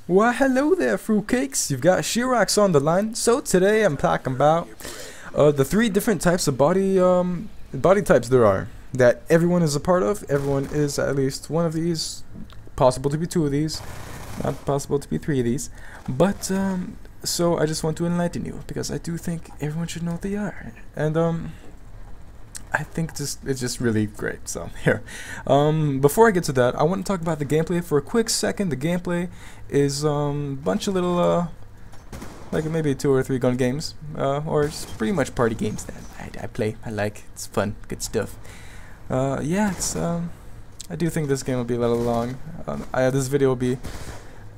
Well, hello there, fruitcakes. You've got Shirax on the line. So today I'm talking about the three different types of body types there are that everyone is a part of. Everyone is at least one of these. Possible to be two of these, not possible to be three of these. But so I just want to enlighten you because I do think everyone should know what they are. And I think it's just really great. So here, before I get to that, I want to talk about the gameplay for a quick second. The gameplay is bunch of little like maybe 2 or 3 gun games, or it's pretty much party games that I play. I like. It's fun, good stuff. Yeah, it's I do think this game will be a little long. This video will be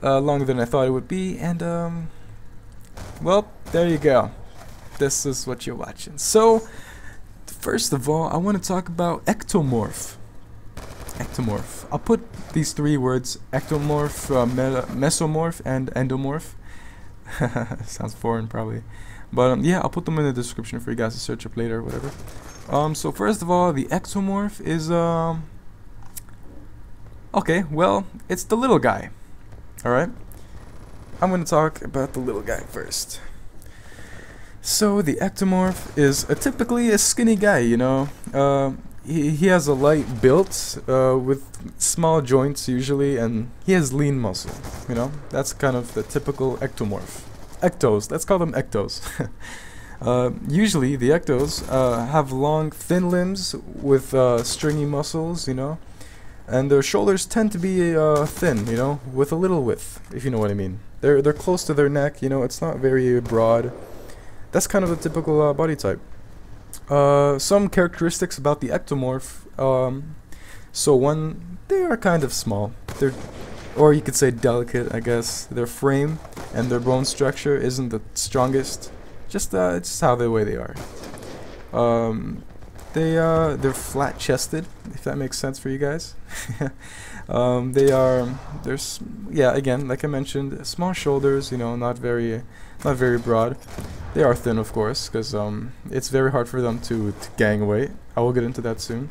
longer than I thought it would be, and well, there you go. This is what you're watching. So. First of all, I want to talk about ectomorph. Ectomorph. I'll put these 3 words: ectomorph, mesomorph, and endomorph. Sounds foreign, probably, but yeah, I'll put them in the description for you guys to search up later, or whatever. So first of all, the ectomorph is okay. Well, it's the little guy. All right. I'm going to talk about the little guy first. So the ectomorph is typically a skinny guy, you know. He has a light build with small joints usually, and he has lean muscle, you know. That's kind of the typical ectomorph. Ectos, let's call them ectos. Usually the ectos have long, thin limbs with stringy muscles, you know, and their shoulders tend to be thin, you know, with a little width, if you know what I mean. They're close to their neck, you know. It's not very broad. That's kind of a typical body type. Some characteristics about the ectomorph. So one, they are kind of small. They're, or you could say delicate, I guess. Their frame and their bone structure isn't the strongest. Just it's just how the way they are. They're flat-chested, if that makes sense for you guys. Yeah, again, like I mentioned, small shoulders, you know, not very broad. They are thin, of course, because it's very hard for them to gain weight. I will get into that soon.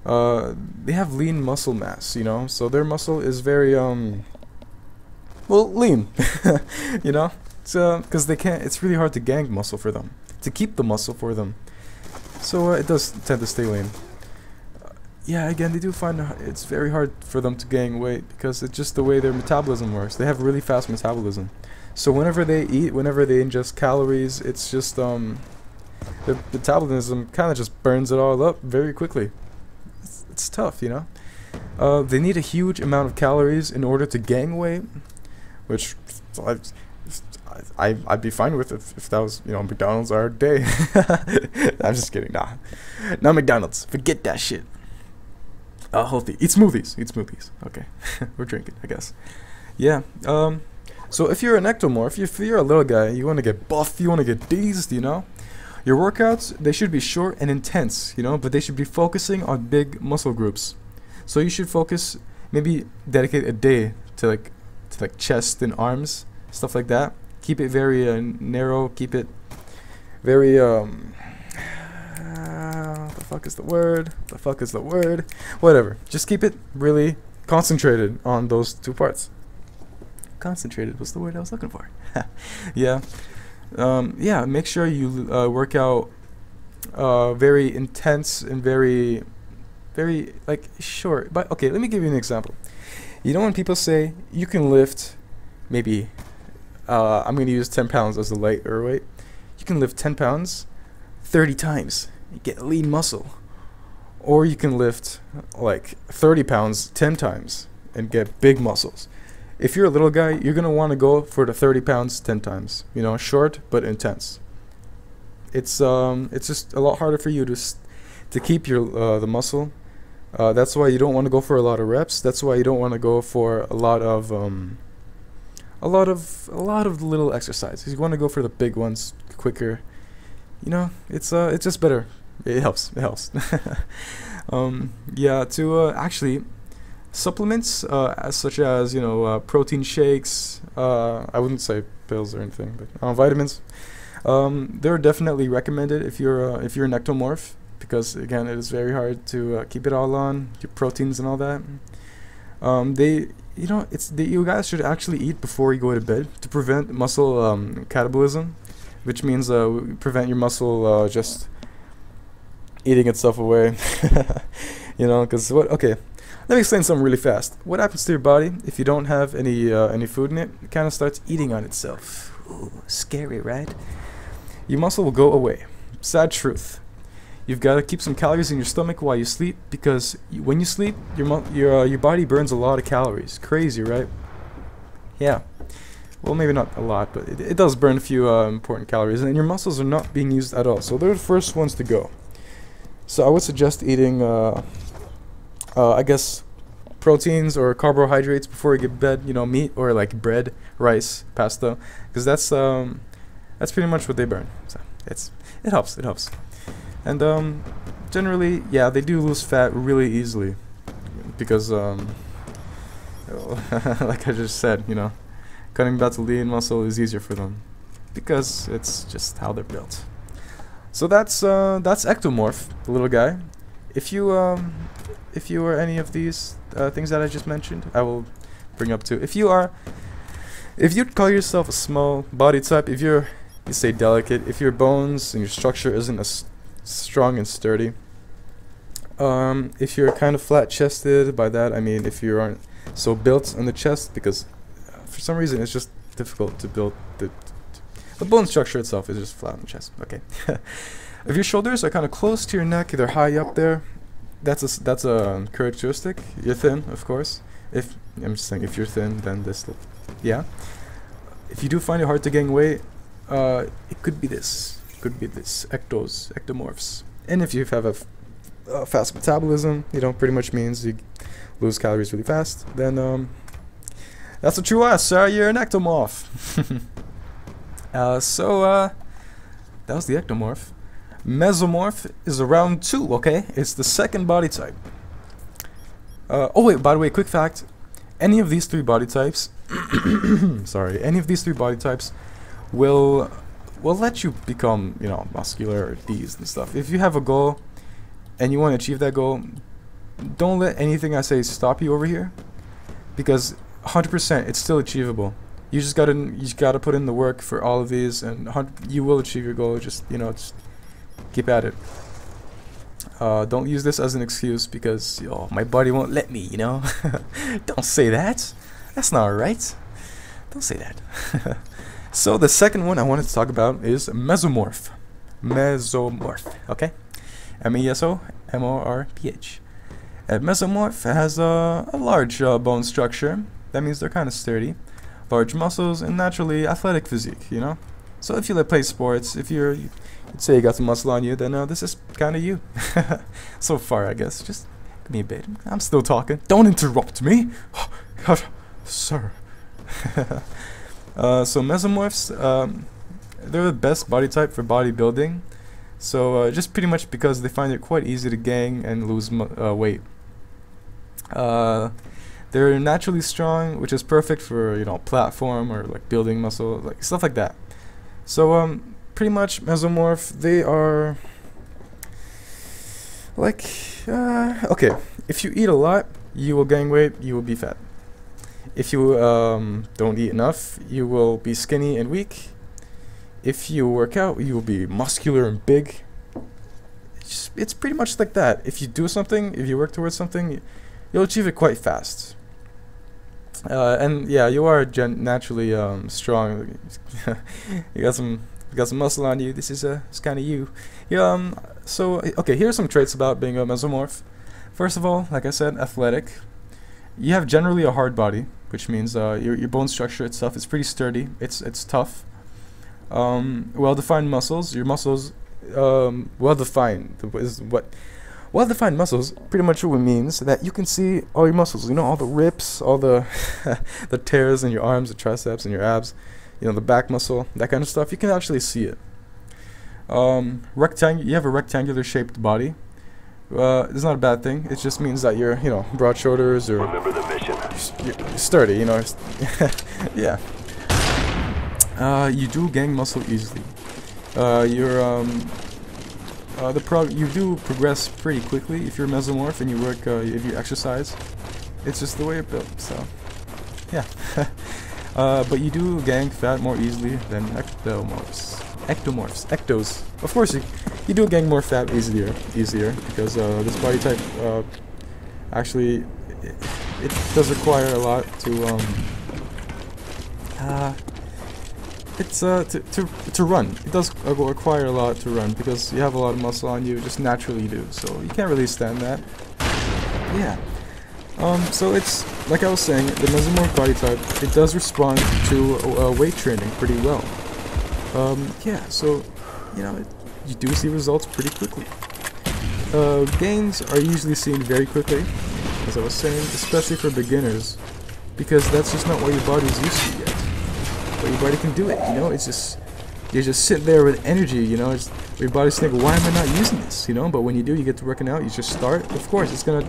They have lean muscle mass, you know, so their muscle is very well, lean. You know, because they can't. It's really hard to gain muscle for them, to keep the muscle for them. So it does tend to stay lean. Yeah, again, they do find it's very hard for them to gain weight because it's just the way their metabolism works. They have really fast metabolism. So whenever they eat, whenever they ingest calories, it's just their metabolism kind of just burns it all up very quickly. It's tough, you know. They need a huge amount of calories in order to gain weight, which I'd be fine with if that was, you know, McDonald's our day. I'm just kidding. Nah, not McDonald's. Forget that shit. Healthy. Eat smoothies. Eat smoothies. Okay, we're drinking, I guess. Yeah. So if you're an ectomorph, if you're a little guy, you want to get buff, you want to get dazed, you know. Your workouts, they should be short and intense, you know, but they should be focusing on big muscle groups. So you should focus, maybe dedicate a day to like chest and arms, stuff like that. Keep it very narrow. Keep it very the fuck is the word? The fuck is the word? Whatever. Just keep it really concentrated on those 2 parts. Concentrated was the word I was looking for. Yeah. Yeah, make sure you work out very intense and very like short. But okay, let me give you an example. You know when people say you can lift maybe I'm going to use 10 pounds as the lighter weight. You can lift 10 pounds 30 times. You get lean muscle. Or you can lift like 30 pounds 10 times and get big muscles. If you're a little guy, you're going to want to go for the 30 pounds 10 times. You know, short but intense. It's just a lot harder for you to keep your the muscle. That's why you don't want to go for a lot of reps. That's why you don't want to go for a lot of little exercises. You want to go for the big ones quicker. You know, it's just better. It helps. It helps. Yeah. To actually. Supplements, such as, you know, protein shakes, I wouldn't say pills or anything, but vitamins, they're definitely recommended if you're an ectomorph, because again, it is very hard to keep it all on, your proteins and all that. you know, you guys should actually eat before you go to bed to prevent muscle catabolism, which means prevent your muscle just eating itself away. You know, because okay, let me explain something really fast. What happens to your body if you don't have any food in it? It kind of starts eating on itself. Ooh, scary, right? Your muscle will go away. Sad truth. You've got to keep some calories in your stomach while you sleep, because when you sleep, your body burns a lot of calories. Crazy, right? Yeah. Well, maybe not a lot, but it does burn a few important calories, and your muscles are not being used at all. So they're the first ones to go. So I would suggest eating, I guess, proteins or carbohydrates before you get to bed. You know, meat or like bread, rice, pasta, because that's pretty much what they burn. So it helps. It helps. And generally, yeah, they do lose fat really easily because, like I just said, you know, cutting back to lean muscle is easier for them because it's just how they're built. So that's Ectomorph, the little guy. If you are any of these things that I just mentioned, I will bring up too. If you'd call yourself a small body type, you say delicate, if your bones and your structure isn't as strong and sturdy, if you're kind of flat-chested, by that I mean if you aren't so built on the chest, because for some reason it's just difficult to build the bone structure itself is just flat on the chest. Okay. If your shoulders are kind of close to your neck, they're high up there, that's a characteristic. You're thin, of course. If I'm just saying, if you're thin, then this, yeah. If you do find it hard to gain weight, it could be this. Could be this ectomorphs. And if you have a fast metabolism, you know, pretty much means you lose calories really fast, then that's a true ass, sir. You're an ectomorph. That was the ectomorph. Mesomorph is around 2, okay? It's the second body type. Oh wait, by the way, quick fact. Any of these 3 body types sorry, any of these 3 body types will let you become, you know, muscular or these and stuff. If you have a goal and you want to achieve that goal, don't let anything I say stop you over here, because 100% it's still achievable. You just gotta put in the work for all of these, and you will achieve your goal. Just, you know, just keep at it. Don't use this as an excuse because, oh, my body won't let me, you know. Don't say that. That's not right. Don't say that. So the second one I wanted to talk about is Mesomorph. Mesomorph, okay? M-E-S-O-M-O-R-P-H. Mesomorph has a large bone structure. That means they're kind of sturdy. Large muscles and naturally athletic physique, you know? So if you play sports, if you'd say you got some muscle on you, then this is kind of you. So far, I guess. Just give me a bit. I'm still talking. Don't interrupt me. Sir. So mesomorphs, they're the best body type for bodybuilding. So just pretty much because they find it quite easy to gain and lose weight. They're naturally strong, which is perfect for, you know, platform or like building muscle, like stuff like that. So pretty much mesomorph, they are like okay, if you eat a lot, you will gain weight, you will be fat. If you don't eat enough, you will be skinny and weak. If you work out, you will be muscular and big. It's pretty much like that. If you do something, if you work towards something, you'll achieve it quite fast. And yeah, you are naturally strong. you got some muscle on you. This is it's kind of you. Yeah. So okay, here are some traits about being a mesomorph. First of all, like I said, athletic. You have generally a hard body, which means your bone structure itself is pretty sturdy. It's tough. Well-defined muscles. Your muscles, well-defined is what. Well-defined muscles pretty much what it means that you can see all your muscles. You know, all the rips, all the the tears in your arms, the triceps, and your abs. You know, the back muscle, that kind of stuff. You can actually see it. You have a rectangular shaped body. It's not a bad thing. It just means that you're, you know, broad shoulders or you're sturdy, you know. Yeah. You do gain muscle easily. You do progress pretty quickly if you're a mesomorph and you work, if you exercise. It's just the way you're built. So yeah. But you do gain fat more easily than ectomorphs. Ectos. Of course, you do gain more fat easier because this body type actually it does require a lot to to run. It does require a lot to run because you have a lot of muscle on you, just naturally do. So you can't really stand that. Yeah. So it's like I was saying, the mesomorph body type, it does respond to weight training pretty well. Yeah. So you know, you do see results pretty quickly. Gains are usually seen very quickly, as I was saying, especially for beginners, because that's just not what your body's used to yet. But your body can do it, you know. It's just you just sit there with energy, you know. It's, your body's thinking, why am I not using this, you know? But when you do, you get to working out. You just start. Of course, it's gonna.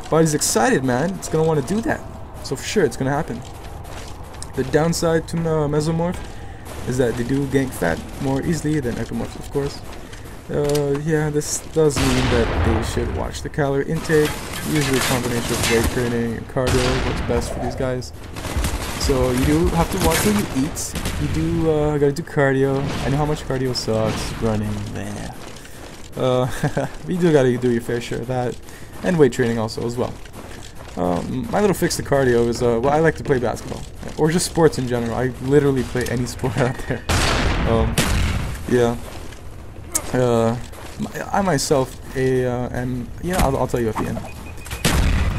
Body's excited, man. It's gonna want to do that. So for sure, it's gonna happen. The downside to mesomorph is that they do gain fat more easily than ectomorphs, of course. Yeah, this does mean that they should watch the calorie intake. Usually a combination of weight training and cardio, what's best for these guys. So you do have to watch what you eat. You do gotta do cardio. I know how much cardio sucks. Running, yeah. You do gotta do your fair share of that, and weight training also as well. My little fix to cardio is well, I like to play basketball or just sports in general. I literally play any sport out there. Yeah. I myself am, yeah, I'll tell you at the end.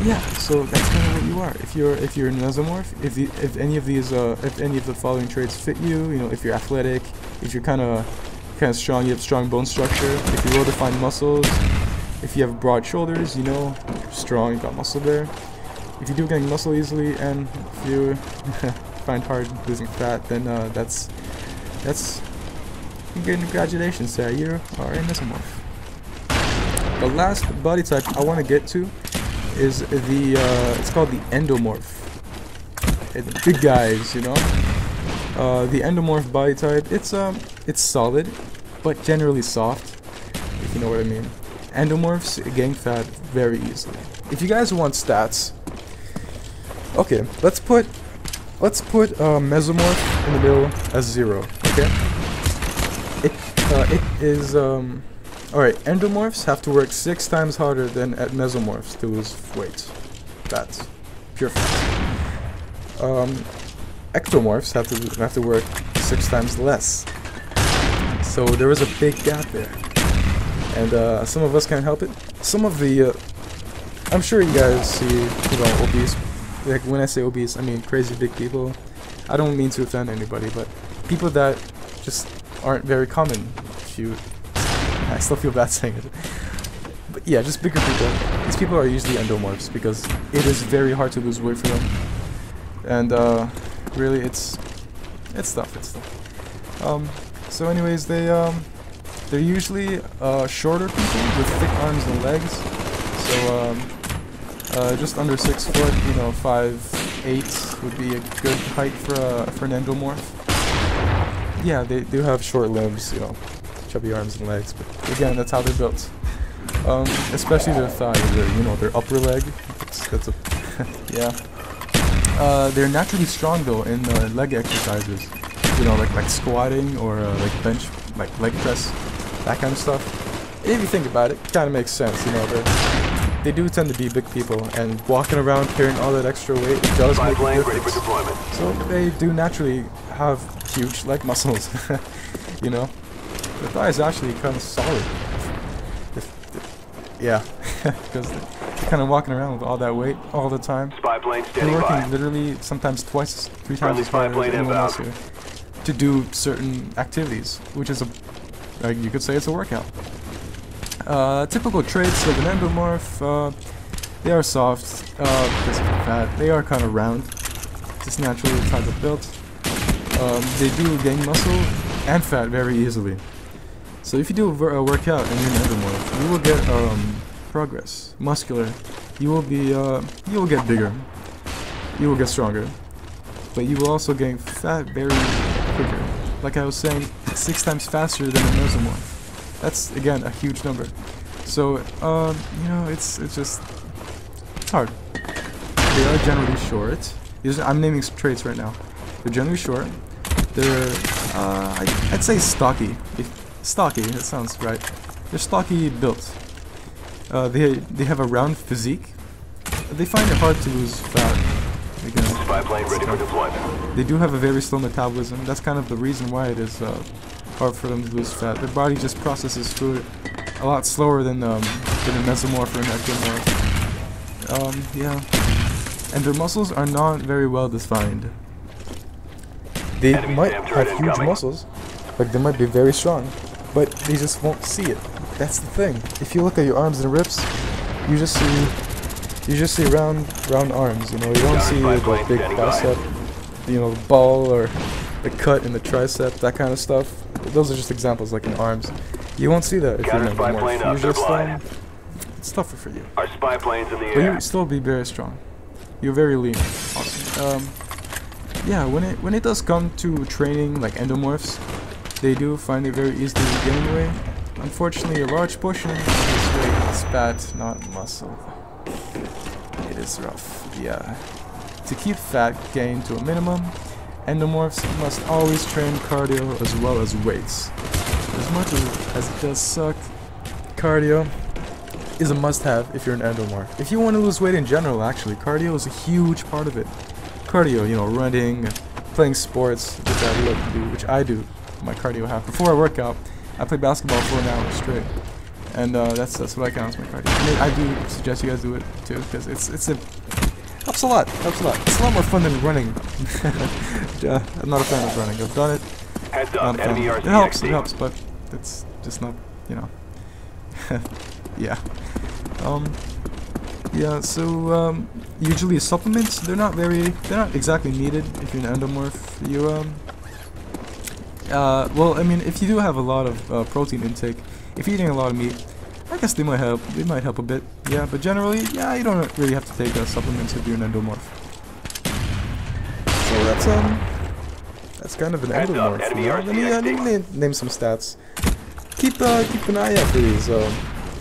Yeah, so that's kind of what you are. If you're a mesomorph, if any of the following traits fit you, you know, if you're athletic, if you're kind of strong, you have strong bone structure, if you well-defined muscles, if you have broad shoulders, you know, you're strong, you got muscle there. If you do gain muscle easily, and if you find hard losing fat, then that's good. Congratulations, sir. You are a mesomorph. The last body type I want to get to is the it's called the endomorph. The big guys, you know. The endomorph body type, it's solid, but generally soft, if you know what I mean. Endomorphs gain fat very easily. If you guys want stats, okay, let's put mesomorph in the middle as 0. Okay. It is alright, endomorphs have to work 6 times harder than at mesomorphs to lose weight. That's pure fact. Ectomorphs have to work 6 times less. So there is a big gap there. And some of us can't help it. Some of the I'm sure you guys see, you know, obese, like when I say obese, I mean crazy big people. I don't mean to offend anybody, but people that just aren't very common. I still feel bad saying it, but yeah, just bigger people. These people are usually endomorphs because it is very hard to lose weight for them, and really, it's tough. So anyways, they're usually shorter people with thick arms and legs. So just under 6 foot, you know, 5'8" would be a good height for an endomorph. Yeah, they do have short limbs, you know, chubby arms and legs, but again, that's how they're built. Especially their thighs, you know, their upper leg. That's a yeah. They're naturally strong though in leg exercises, you know, like squatting or like bench, like leg press, that kind of stuff. If you think about it, it kind of makes sense, you know. They do tend to be big people, and walking around carrying all that extra weight, it does make a difference. So they do naturally have huge leg muscles, you know. The thigh is actually kind of solid. Yeah, because they're kind of walking around with all that weight all the time. They're working literally sometimes 3 times as hard as anyone else here to do certain activities, which is you could say it's a workout. Typical traits of an endomorph, they are soft because of the fat. They are kind of round, just naturally that's how they're built. They do gain muscle and fat very easily. So if you do a workout and you're an endomorph, you will get progress, muscular. You will get bigger. You will get stronger, but you will also gain fat very quicker. Like I was saying, 6 times faster than a mesomorph. That's again a huge number. So you know, it's hard. They are generally short. I'm naming some traits right now. They're generally short. They're, I'd say stocky. Stocky, that sounds right. They're stocky built. They have a round physique. They find it hard to lose fat. Again, Spy plane ready for deployment. they do have a very slow metabolism. That's kind of the reason why it is hard for them to lose fat. Their body just processes food a lot slower than a mesomorph or an ectomorph. Yeah. And their muscles are not very well defined. They Enemy might SAM have turret huge incoming. muscles, like they might be very strong, but they just won't see it. That's the thing. If you look at your arms and ribs, you just see round arms. You know, you don't see the big bicep, you know, the ball or the cut in the tricep, that kind of stuff. Those are just examples, like in arms. You won't see that if you're an Counter spy plane endomorph. up, You they're just blind. it's tougher for you. Our spy plane's in the But air. you still be very strong. You're very lean. Awesome. Yeah, when it does come to training like endomorphs, they do find it very easy to gain weight. Unfortunately, a large portion of this weight is fat, not muscle. It is rough. Yeah. To keep fat gain to a minimum, endomorphs must always train cardio as well as weights. As much as it does suck, cardio is a must-have if you're an endomorph. If you want to lose weight in general, actually, cardio is a huge part of it. Cardio, you know, running, playing sports, which I love to do, which I do. My cardio half. Before I work out, I play basketball for an hour straight, and that's what I count as my cardio. I mean, I do suggest you guys do it too, because helps a lot. Helps a lot. It's a lot more fun than running. I'm not a fan of running. I've done it. Heads Not up, a fan. enemy It helps, RCXD. but it's just not, you know. Yeah. Yeah, so usually supplements, they're not exactly needed if you're an endomorph. Well, I mean, if you do have a lot of protein intake, if you're eating a lot of meat, I guess they might help a bit. Yeah, but generally, yeah, you don't really have to take supplements if you're an endomorph. So that's kind of an Heads up, endomorph. enemy You know? Let me name some stats. Keep an eye out for these.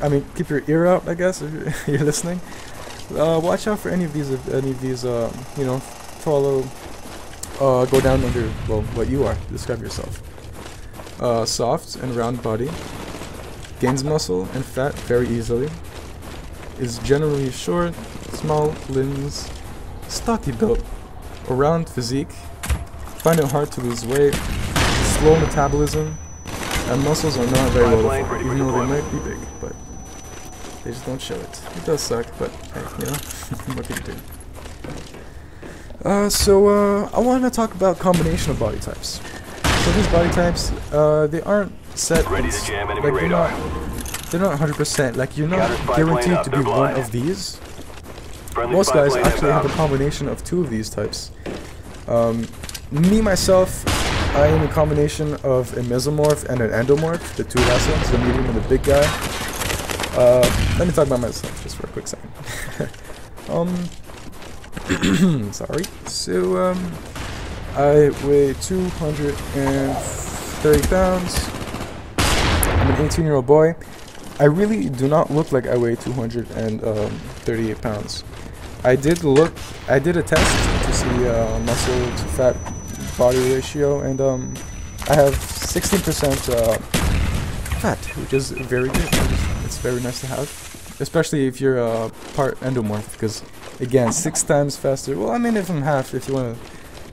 I mean, keep your ear out, I guess, if you're listening. Watch out for any of these, you know, follow, go down under, well, what you are. Describe yourself. Soft and round body. Gains muscle and fat very easily. Is generally short, small limbs, stocky built, a round physique. Find it hard to lose weight. Slow metabolism. And muscles are not very well defined, even though they might be big, but they just don't show it. It does suck, but hey, you know, what can you do? So I want to talk about combination of body types. So these body types, they aren't set. Ready to jam enemy Like radar. they're not 100%. Like you're not Counter spy plane guaranteed up, to they're be one blind. of these. Friendly Most spy guys plane actually have a inbound. combination of two of these types. Me myself, I am a combination of a mesomorph and an endomorph, the two last ones, the medium and the big guy. Let me talk about myself just for a quick second. Sorry. So, I weigh 230 pounds. I'm an 18-year-old boy. I really do not look like I weigh 238 pounds. I did a test to see muscle to fat body ratio, and I have 16% fat, which is very good. It's very nice to have, especially if you're part endomorph, because again, 6 times faster. Well, I mean, if I'm half, if you want to,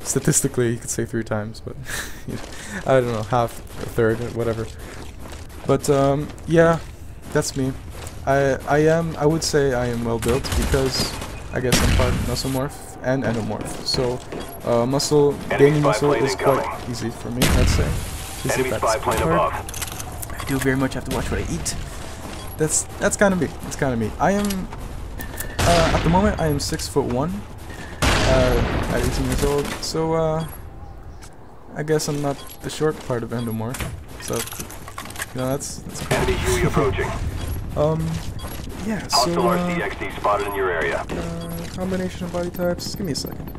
statistically, you could say 3 times, but you know, I don't know, half, a third, or whatever. But yeah, that's me. I would say I am well built because I guess I'm part mesomorph and endomorph. So gaining muscle is quite easy for me, let's say. Enemy spy plane above. I do very much have to watch what I eat. That's kind of me. That's kind of me. I am at the moment I am 6'1", at 18 years old. So I guess I'm not the short part of endomorph. So you know that's cool. Enemy Huey approaching. Yeah. Hostile So RCXD spotted in your area. combination of body types. Give me a second.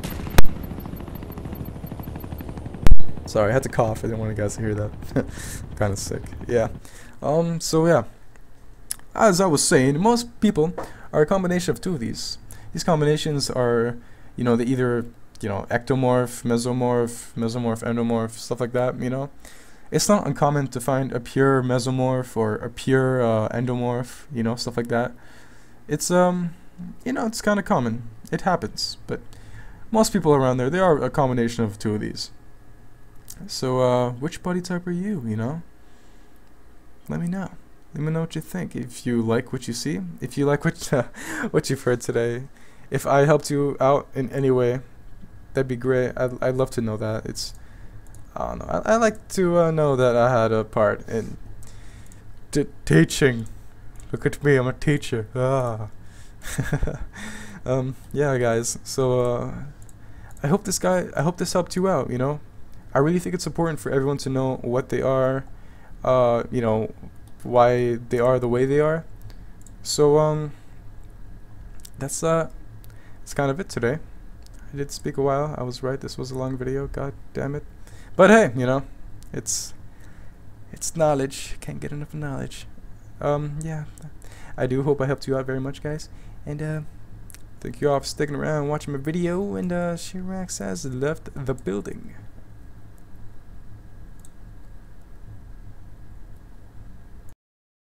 Sorry, I had to cough. I didn't want you guys to hear that. I'm kind of sick. Yeah. So yeah. As I was saying, most people are a combination of two of these. These combinations are, you know, they either you know, ectomorph, mesomorph, endomorph, stuff like that, you know. It's not uncommon to find a pure mesomorph or a pure endomorph, you know, stuff like that. It's you know, it's kind of common. It happens, but most people around there, they are a combination of two of these. So which body type are you, you know? Let me know. Let me know what you think. If you like what you see, if you like what you've heard today, if I helped you out in any way, that'd be great. I'd love to know that. It's, I don't know. I like to know that I had a part in teaching. Look at me, I'm a teacher. Ah. Yeah, guys. So I hope this helped you out. You know, I really think it's important for everyone to know what they are. You know, why they are the way they are. So that's kind of it today. I did speak a while. I was right. This was a long video. God damn it. But hey, you know, it's knowledge. Can't get enough knowledge. Yeah, I do hope I helped you out very much, guys. And thank you all for sticking around and watching my video. And Shirax has left the building.